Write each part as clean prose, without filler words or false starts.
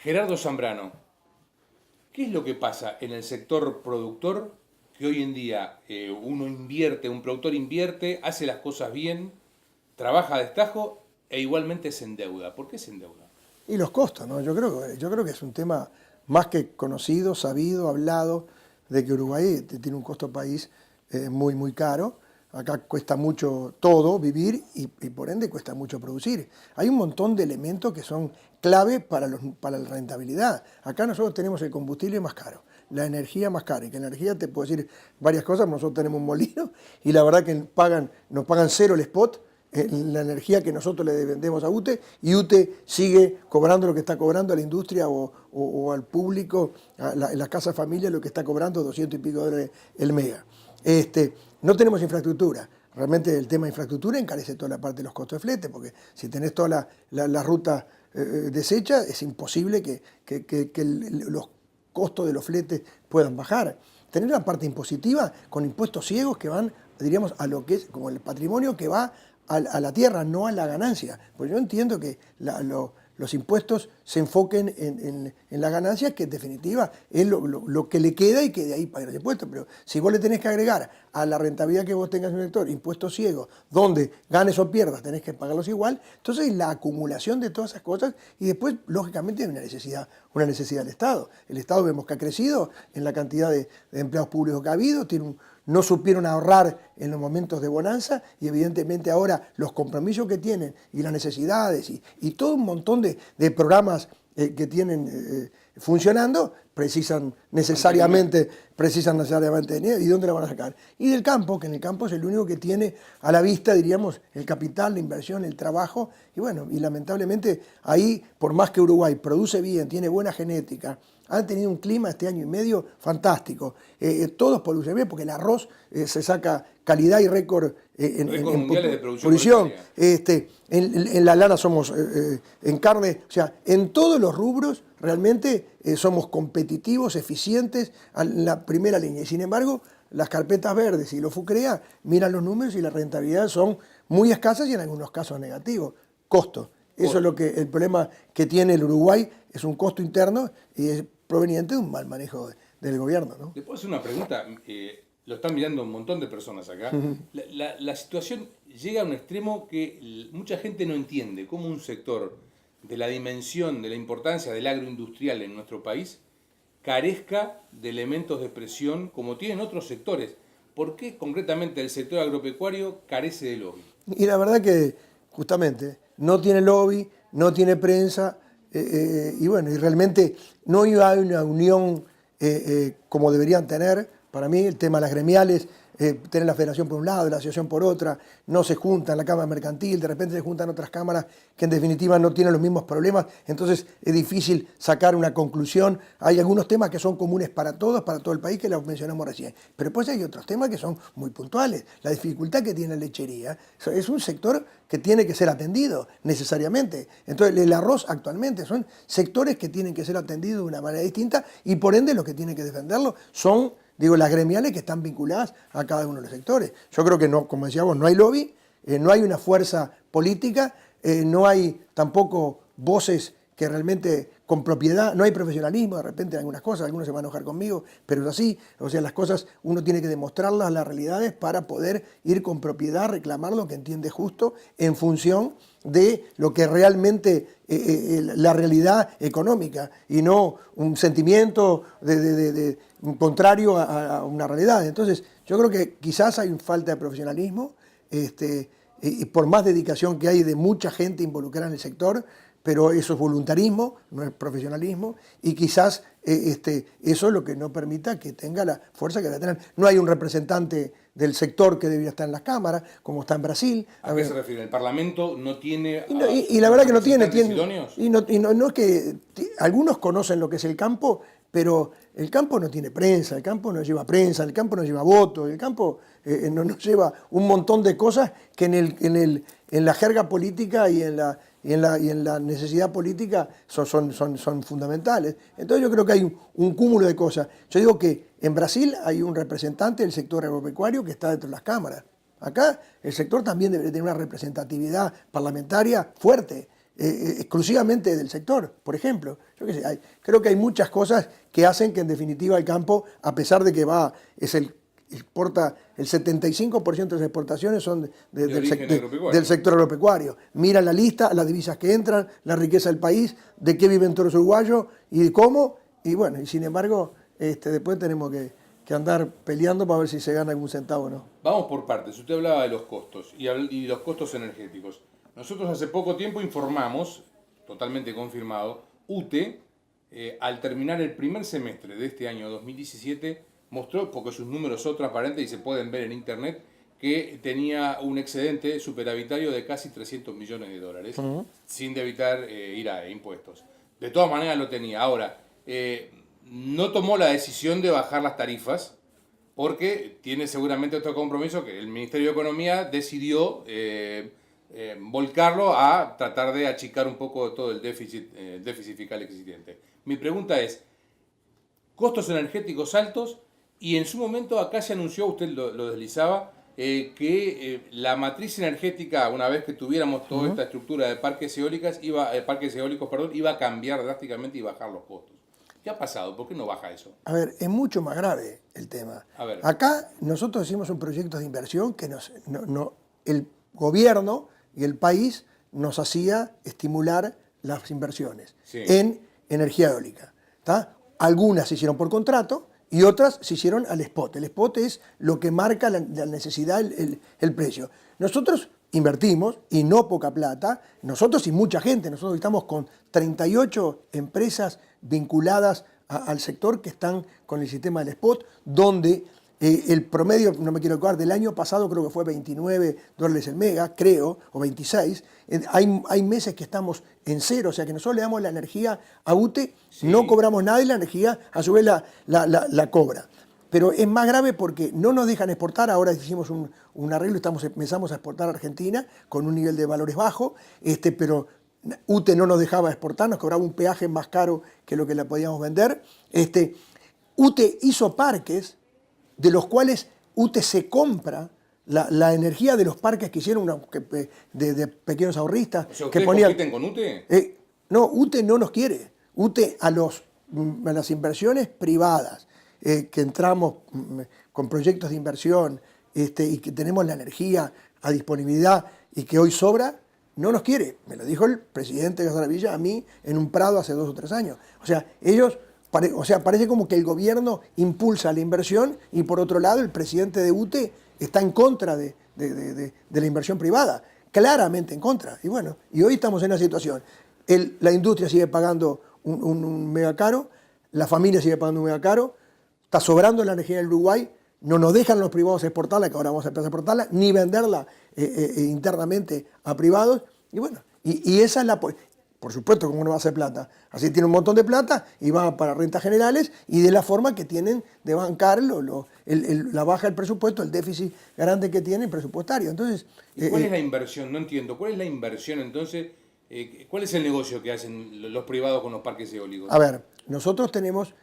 Gerardo Zambrano, ¿qué es lo que pasa en el sector productor que hoy en día uno invierte, un productor invierte, hace las cosas bien, trabaja a destajo e igualmente se endeuda? ¿Por qué se endeuda? Y los costos, ¿no? Yo creo que es un tema más que conocido, sabido, hablado, de que Uruguay tiene un costo país muy, muy caro. Acá cuesta mucho todo vivir y por ende cuesta mucho producir. Hay un montón de elementos que son clave para la rentabilidad. Acá nosotros tenemos el combustible más caro, la energía más cara. Y que la energía te puedo decir varias cosas, nosotros tenemos un molino y la verdad que nos pagan cero el spot, la energía que nosotros le vendemos a UTE, y UTE sigue cobrando lo que está cobrando a la industria o al público, en las casas familias, lo que está cobrando, 200 y pico dólares el mega. No tenemos infraestructura. Realmente el tema de infraestructura encarece toda la parte de los costos de flete, porque si tenés toda la ruta deshecha, es imposible que los costos de los fletes puedan bajar. Tener una parte impositiva con impuestos ciegos que van, diríamos, a lo que es como el patrimonio que va a la tierra, no a la ganancia. Pues yo entiendo que los impuestos se enfoquen en la ganancia, que en definitiva es lo que le queda y que de ahí paga los impuestos. Pero si vos le tenés que agregar a la rentabilidad que vos tengas en el sector impuestos ciegos, donde ganes o pierdas tenés que pagarlos igual, entonces la acumulación de todas esas cosas, y después lógicamente hay una necesidad del Estado. El Estado vemos que ha crecido en la cantidad de empleados públicos que ha habido, no supieron ahorrar en los momentos de bonanza, y evidentemente ahora los compromisos que tienen y las necesidades y todo un montón de programas que tienen funcionando precisan necesariamente dinero. ¿Y dónde la van a sacar? Y del campo, que en el campo es el único que tiene a la vista, diríamos, el capital, la inversión, el trabajo. Y bueno, y lamentablemente ahí, por más que Uruguay produce bien, tiene buena genética, han tenido un clima este año y medio fantástico. Todos producen bien, porque el arroz se saca calidad y récord Récord mundiales de producción. En la lana somos, en carne, o sea, en todos los rubros realmente somos competitivos, eficientes, en la primera línea. Y sin embargo, las carpetas verdes y los FUCREA miran los números y la rentabilidad son muy escasas y en algunos casos negativos. Costo. Eso es el problema que tiene el Uruguay, es un costo interno y es proveniente de un mal manejo del gobierno, ¿no? ¿Le puedo hacer una pregunta? Lo están mirando un montón de personas acá. La situación llega a un extremo que mucha gente no entiende cómo un sector de la dimensión, de la importancia del agroindustrial en nuestro país carezca de elementos de presión como tienen otros sectores. ¿Por qué concretamente el sector agropecuario carece de lobby? Y la verdad que justamente no tiene lobby, no tiene prensa, y bueno, y realmente no hay una unión como deberían tener. Para mí el tema de las gremiales, tener la federación por un lado, la asociación por otra, no se juntan, la cámara mercantil, de repente se juntan otras cámaras que en definitiva no tienen los mismos problemas, entonces es difícil sacar una conclusión. Hay algunos temas que son comunes para todos, para todo el país, que los mencionamos recién, pero después hay otros temas que son muy puntuales. La dificultad que tiene la lechería es un sector que tiene que ser atendido necesariamente. Entonces el arroz actualmente son sectores que tienen que ser atendidos de una manera distinta, y por ende los que tienen que defenderlo son, digo, las gremiales que están vinculadas a cada uno de los sectores. Yo creo que no, como decíamos, no hay lobby, no hay una fuerza política, no hay tampoco voces que realmente con propiedad, no hay profesionalismo, de repente en algunas cosas, algunos se van a enojar conmigo, pero es así. O sea, las cosas uno tiene que demostrarlas, las realidades, para poder ir con propiedad, reclamar lo que entiende justo en función de lo que realmente la realidad económica, y no un sentimiento contrario a una realidad. Entonces, yo creo que quizás hay falta de profesionalismo, y por más dedicación que hay de mucha gente involucrada en el sector, pero eso es voluntarismo, no es profesionalismo, y quizás eso es lo que no permita que tenga la fuerza que debe tener. No hay un representante del sector que debería estar en las cámaras, como está en Brasil. ¿A qué se refiere? ¿El Parlamento no tiene y la verdad que no tiene idóneos? Y no es que algunos conocen lo que es el campo, pero el campo no tiene prensa, el campo no lleva prensa, el campo no lleva votos, el campo no lleva un montón de cosas que en la jerga política y en la necesidad política son fundamentales. Entonces yo creo que hay un cúmulo de cosas. Yo digo que en Brasil hay un representante del sector agropecuario que está dentro de las cámaras. Acá el sector también debe tener una representatividad parlamentaria fuerte. exclusivamente del sector. Por ejemplo, yo qué sé, creo que hay muchas cosas que hacen que en definitiva el campo, a pesar de que exporta el 75% de las exportaciones son del sector agropecuario. Mira la lista, las divisas que entran, la riqueza del país, de qué viven todos los uruguayos y de cómo, y bueno, y sin embargo, después tenemos que andar peleando para ver si se gana algún centavo o no. Vamos por partes. Usted hablaba de los costos y los costos energéticos. Nosotros hace poco tiempo informamos, totalmente confirmado, UTE, al terminar el primer semestre de este año 2017, mostró, porque sus números son transparentes y se pueden ver en internet, que tenía un excedente superavitario de casi 300 millones de dólares, sin evitar ir a impuestos. De todas maneras lo tenía. Ahora, no tomó la decisión de bajar las tarifas, porque tiene seguramente otro compromiso que el Ministerio de Economía decidió volcarlo a tratar de achicar un poco todo el déficit fiscal existente. Mi pregunta es, costos energéticos altos, y en su momento acá se anunció, usted lo deslizaba, que la matriz energética, una vez que tuviéramos toda esta estructura de parques eólicos, iba a cambiar drásticamente y bajar los costos. ¿Qué ha pasado? ¿Por qué no baja eso? A ver, es mucho más grave el tema. Acá nosotros hicimos un proyecto de inversión que el gobierno y el país nos hacía estimular las inversiones en energía eólica. ¿Tá? Algunas se hicieron por contrato y otras se hicieron al spot. El spot es lo que marca la necesidad, el precio. Nosotros invertimos, y no poca plata, nosotros y mucha gente, nosotros estamos con 38 empresas vinculadas al sector que están con el sistema del spot, donde el promedio, no me quiero acordar, del año pasado creo que fue $29 el mega, creo, o 26. Hay meses que estamos en cero, o sea que nosotros le damos la energía a UTE, no cobramos nada y la energía a su vez la cobra. Pero es más grave porque no nos dejan exportar. Ahora hicimos un arreglo, empezamos a exportar a Argentina con un nivel de valores bajo, pero UTE no nos dejaba exportar, nos cobraba un peaje más caro que lo que le podíamos vender. UTE hizo parques de los cuales UTE se compra la energía de los parques que hicieron de pequeños ahorristas. O sea, ¿ustedes compiten con UTE? No, UTE no nos quiere. UTE a las inversiones privadas, que entramos con proyectos de inversión y que tenemos la energía a disponibilidad y que hoy sobra, no nos quiere. Me lo dijo el presidente de Gazaravilla a mí en un prado hace 2 o 3 años. O sea, parece como que el gobierno impulsa la inversión y por otro lado el presidente de UTE está en contra de la inversión privada, claramente en contra. Y bueno, y hoy estamos en una situación. La industria sigue pagando un mega caro, la familia sigue pagando un mega caro, está sobrando la energía del Uruguay, no nos dejan los privados exportarla, que ahora vamos a empezar a exportarla, ni venderla internamente a privados. Y bueno, y esa es la... Por supuesto, ¿cómo no va a hacer plata? Así tiene un montón de plata y va para rentas generales y de la forma que tienen de bancar la baja del presupuesto, el déficit grande que tienen presupuestario. Entonces, ¿y cuál es la inversión? No entiendo. ¿Cuál es la inversión entonces? ¿Cuál es el negocio que hacen los privados con los parques eólicos? A ver, nosotros tenemos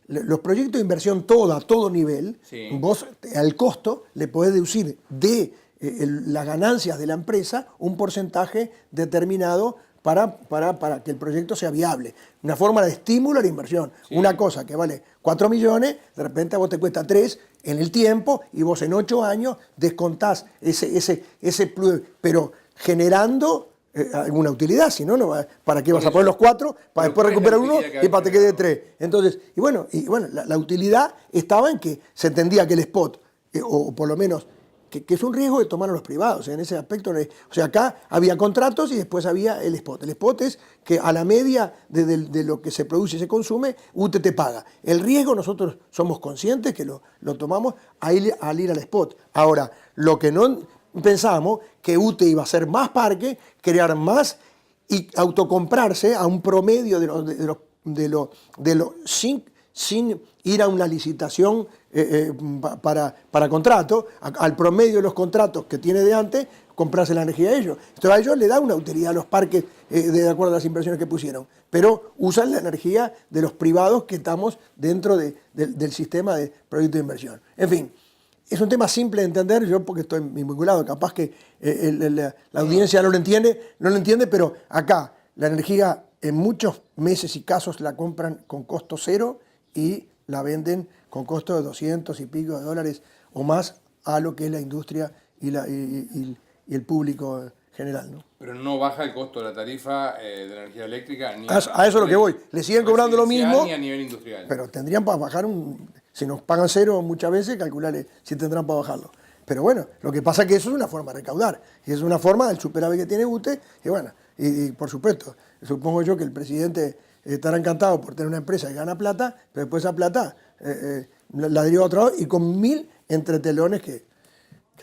los proyectos de inversión a todo nivel. Vos al costo le podés deducir de las ganancias de la empresa un porcentaje determinado para que el proyecto sea viable. Una forma de estímulo a la inversión. Una cosa que vale 4 millones, de repente a vos te cuesta 3 en el tiempo y vos en 8 años descontás ese plus, pero generando alguna utilidad, si no, ¿para qué vas a poner los 4? Para después recuperar uno y para que te quede 3. Entonces, y bueno, la utilidad estaba en que se entendía que el spot, o por lo menos que es un riesgo de tomar a los privados, en ese aspecto. O sea, acá había contratos y después había el spot. El spot es que a la media de lo que se produce y se consume, UTE te paga. El riesgo nosotros somos conscientes que lo tomamos al ir al spot. Ahora, lo que no pensábamos, que UTE iba a hacer más parque, crear más y autocomprarse a un promedio sin ir a una licitación para contrato, al promedio de los contratos que tiene de antes, comprarse la energía a ellos. Esto a ellos le da una utilidad a los parques de acuerdo a las inversiones que pusieron, pero usan la energía de los privados que estamos dentro del sistema de proyectos de inversión. En fin, es un tema simple de entender, yo porque estoy vinculado, capaz que la audiencia no lo entiende, pero acá la energía en muchos meses y casos la compran con costo cero y la venden con costo de 200 y pico de dólares o más a lo que es la industria y el público general, ¿no? Pero no baja el costo de la tarifa de la energía eléctrica ni A eso es lo que voy. Le siguen cobrando lo mismo, ni a nivel industrial. pero tendrían para bajar si nos pagan cero muchas veces, calcularle si tendrán para bajarlo. Pero bueno, lo que pasa es que eso es una forma de recaudar, y es una forma del superávit que tiene UTE, y bueno, y por supuesto, supongo yo que el presidente estará encantado por tener una empresa que gana plata, pero después esa plata la deriva a otro lado y con 1000 entretelones que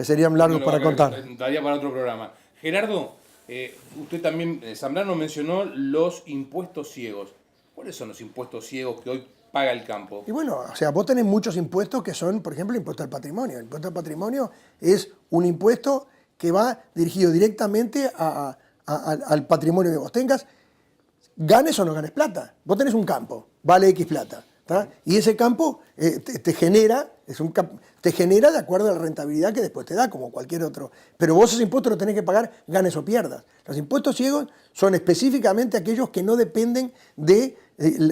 serían largos para contar. Daría para otro programa. Gerardo, usted también, Zambrano mencionó los impuestos ciegos. ¿Cuáles son los impuestos ciegos que hoy paga el campo? Y bueno, o sea, vos tenés muchos impuestos que son, por ejemplo, el impuesto al patrimonio. El impuesto al patrimonio es un impuesto que va dirigido directamente al patrimonio que vos tengas, ganes o no ganes plata. Vos tenés un campo, vale X plata, ¿tá? Y ese campo te genera de acuerdo a la rentabilidad que después te da, como cualquier otro. Pero vos ese impuesto lo tenés que pagar, ganes o pierdas. Los impuestos ciegos son específicamente aquellos que no dependen de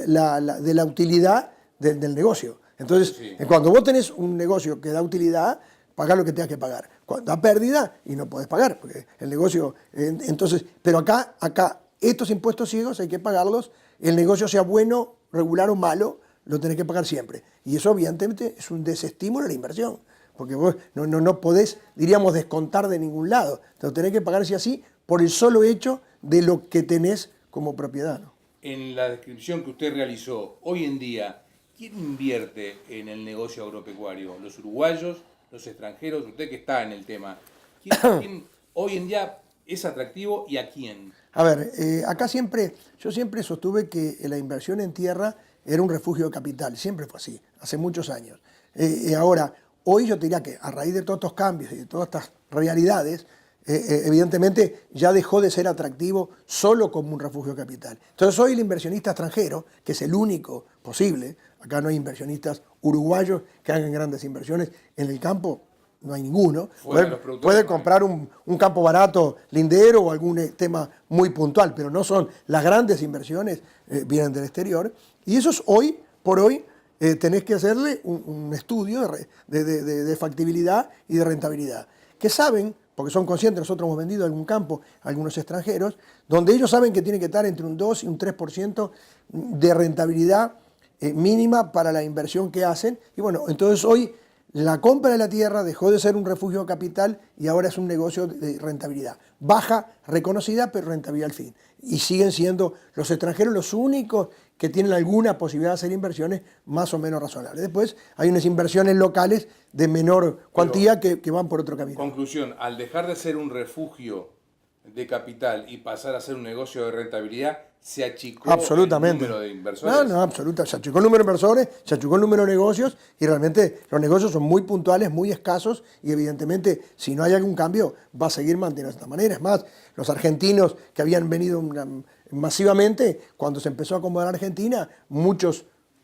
la utilidad del negocio. Entonces, sí, cuando vos tenés un negocio que da utilidad, pagás lo que tengas que pagar. Cuando da pérdida, y no podés pagar, porque el negocio... entonces, pero acá, estos impuestos ciegos hay que pagarlos, el negocio sea bueno, regular o malo, lo tenés que pagar siempre. Y eso, evidentemente, es un desestímulo a la inversión, porque vos no podés, diríamos, descontar de ningún lado. Te lo tenés que pagar sí así por el solo hecho de lo que tenés como propiedad, ¿no? En la descripción que usted realizó, hoy en día, ¿quién invierte en el negocio agropecuario? ¿Los uruguayos? ¿Los extranjeros? Usted que está en el tema. ¿Quién hoy en día es atractivo y a quién? A ver, acá yo siempre sostuve que la inversión en tierra era un refugio de capital, siempre fue así, hace muchos años. Ahora, hoy yo te diría que a raíz de todos estos cambios y de todas estas realidades, evidentemente ya dejó de ser atractivo solo como un refugio de capital. Entonces hoy el inversionista extranjero, que es el único posible, acá no hay inversionistas uruguayos que hagan grandes inversiones en el campo, no hay ninguno. Puede comprar un campo barato, lindero o algún tema muy puntual, pero no son las grandes inversiones, vienen del exterior. Y eso es hoy por hoy, tenés que hacerle un estudio de factibilidad y de rentabilidad. Que saben, porque son conscientes, nosotros hemos vendido algún campo a algunos extranjeros, donde ellos saben que tiene que estar entre un 2 y un 3% de rentabilidad mínima para la inversión que hacen. Y bueno, entonces hoy la compra de la tierra dejó de ser un refugio de capital y ahora es un negocio de rentabilidad. Baja, reconocida, pero rentabilidad al fin. Y siguen siendo los extranjeros los únicos que tienen alguna posibilidad de hacer inversiones más o menos razonables. Después hay unas inversiones locales de menor cuantía que van por otro camino. Conclusión, al dejar de ser un refugio de capital y pasar a ser un negocio de rentabilidad, se achicó el número de inversores. No, absolutamente. Se achicó el número de inversores, se achicó el número de negocios y realmente los negocios son muy puntuales, muy escasos y evidentemente si no hay algún cambio va a seguir manteniendo de esta manera. Es más, los argentinos que habían venido masivamente, cuando se empezó a acomodar Argentina,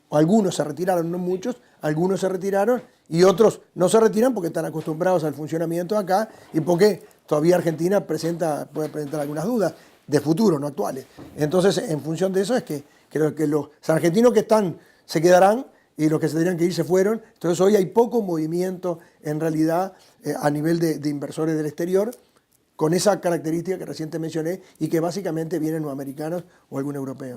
algunos se retiraron, no muchos, algunos se retiraron y otros no se retiran porque están acostumbrados al funcionamiento de acá y porque todavía Argentina puede presentar algunas dudas de futuro, no actuales. Entonces, en función de eso es que creo que los argentinos que están se quedarán y los que se tendrían que ir se fueron. Entonces, hoy hay poco movimiento en realidad a nivel de inversores del exterior con esa característica que recién mencioné y que básicamente vienen los americanos o algún europeo.